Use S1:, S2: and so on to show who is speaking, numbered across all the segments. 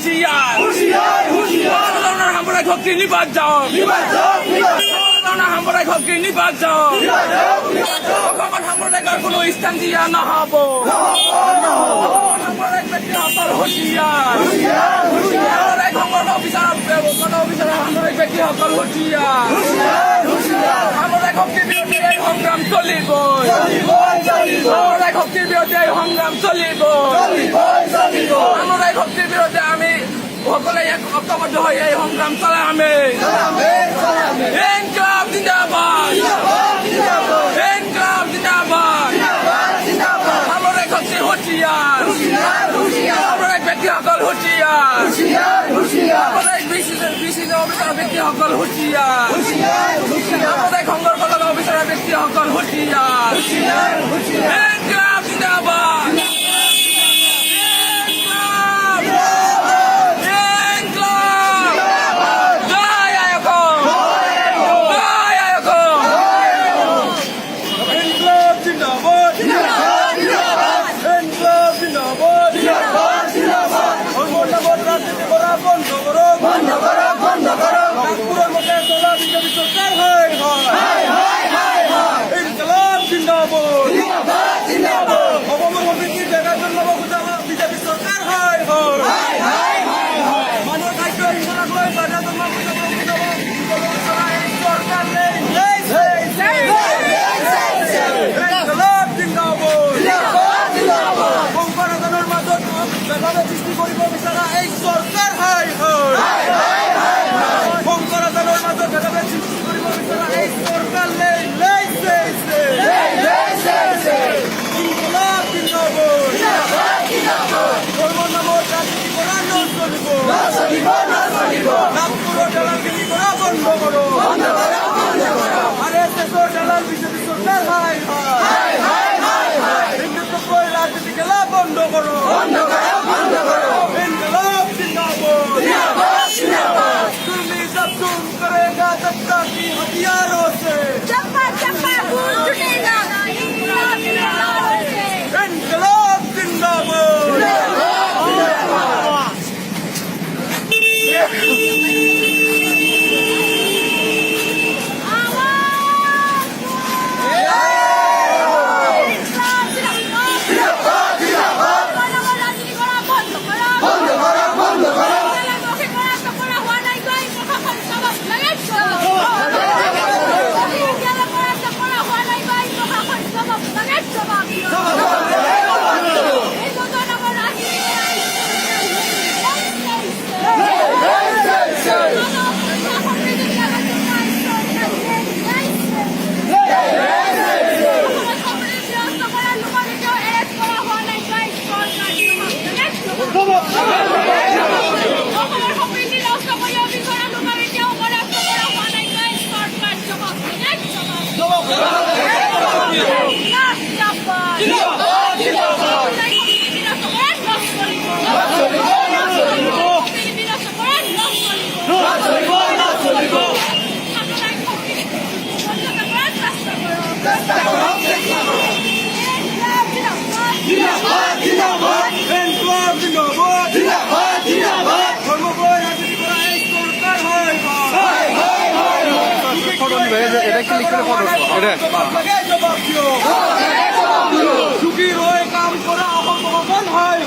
S1: হুঁশিয়ার আমরা ঘরকে নিবাদ যাও আমরা ঘরকে নিবাদ যাও আমরা কোনো স্থান দিয়া না হব হুঁশিয়ার অফিসার আমরা ব্যক্তি সকল হুঁশিয়ার আমরা ঘরকে বিরুদ্ধে এই সংগ্রাম চলিব আমরা ঘরকে বিরুদ্ধে এই সংগ্রাম চলিব আমরা ঘরকে বিরুদ্ধে আমি সকলে এক ঐক্যবদ্ধ হয়ে এই সংগ্রাম চালাই আমি ইনকলাব জিন্দাবাদ ইনকলাব জিন্দাবাদ আমরা ঘরকে হুঁশিয়ার আমরা ব্যক্তি সকল হুঁশিয়ার আমরা বিশিষ্ট অফিসার ব্যক্তি সকল হুঁশিয়ার আমাদের সংঘর্ষত অফিসার ব্যক্তি সকল হুঁশিয়ার ইনকলাব জিন্দাবাদ সৃষ্টি কৰিব বিচৰা এই চৰকাৰ সংকৰাদানৰ মাজত ভেদাভেদ সৃষ্টি কৰিব বিচৰা এই চৰকাৰ ধৰ্ম নামৰ ৰাজনীতি কৰা নচলিব নাগপুৰৰ দালালগিৰি কৰা বন্ধ কৰো RSSৰ দালাল বিজেপি চৰকাৰ হিন্দুত্বকৈ ৰাজনীতি খেলা বন্ধ কৰো करेगा सत्ता की हथियारों से चप्पा चप्पा भूल छूटेगा इनकलाब এটা কি লিখে ঝুঁকি রয়ে কাম করা অপমান হয়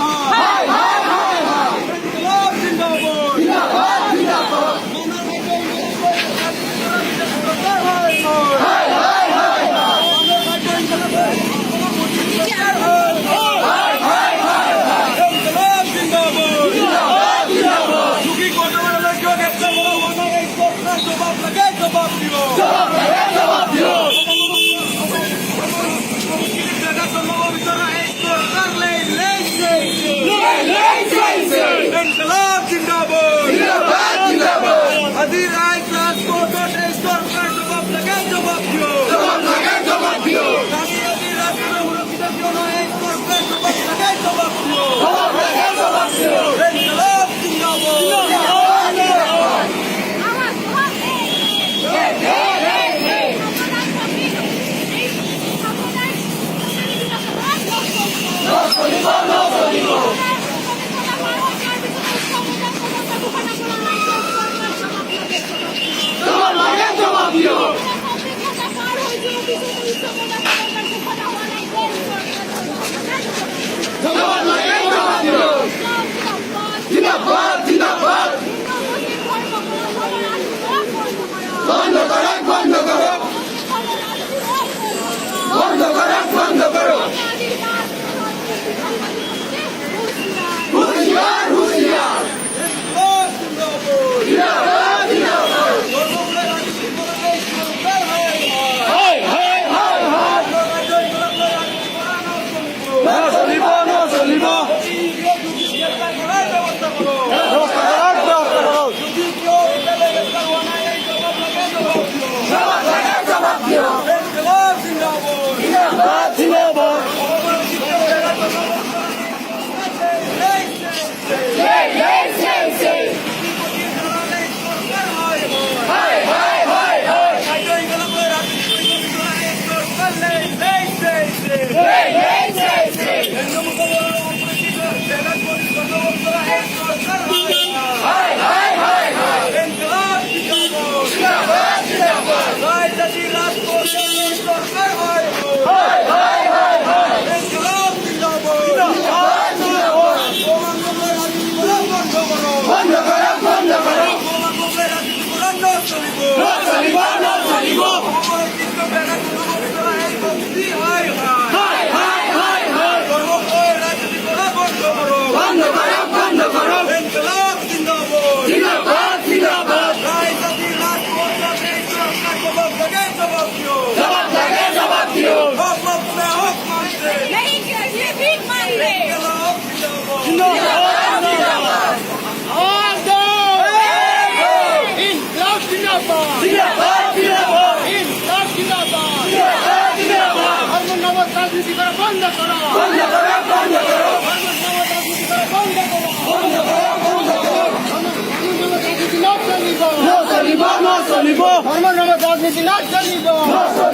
S1: জবাব দিব
S2: রাজনীতি করা বন্ধ করো,
S1: বন্ধ করো, বন্ধ করো,
S2: রাজনীতি করা বন্ধ করো,
S1: বন্ধ করো, বন্ধ করো।
S2: রাজনীতি না চলিব,
S1: না চলিব, না চলিব,
S2: ধর্ম নামে রাজনীতি না চলিব,
S1: না চলিব,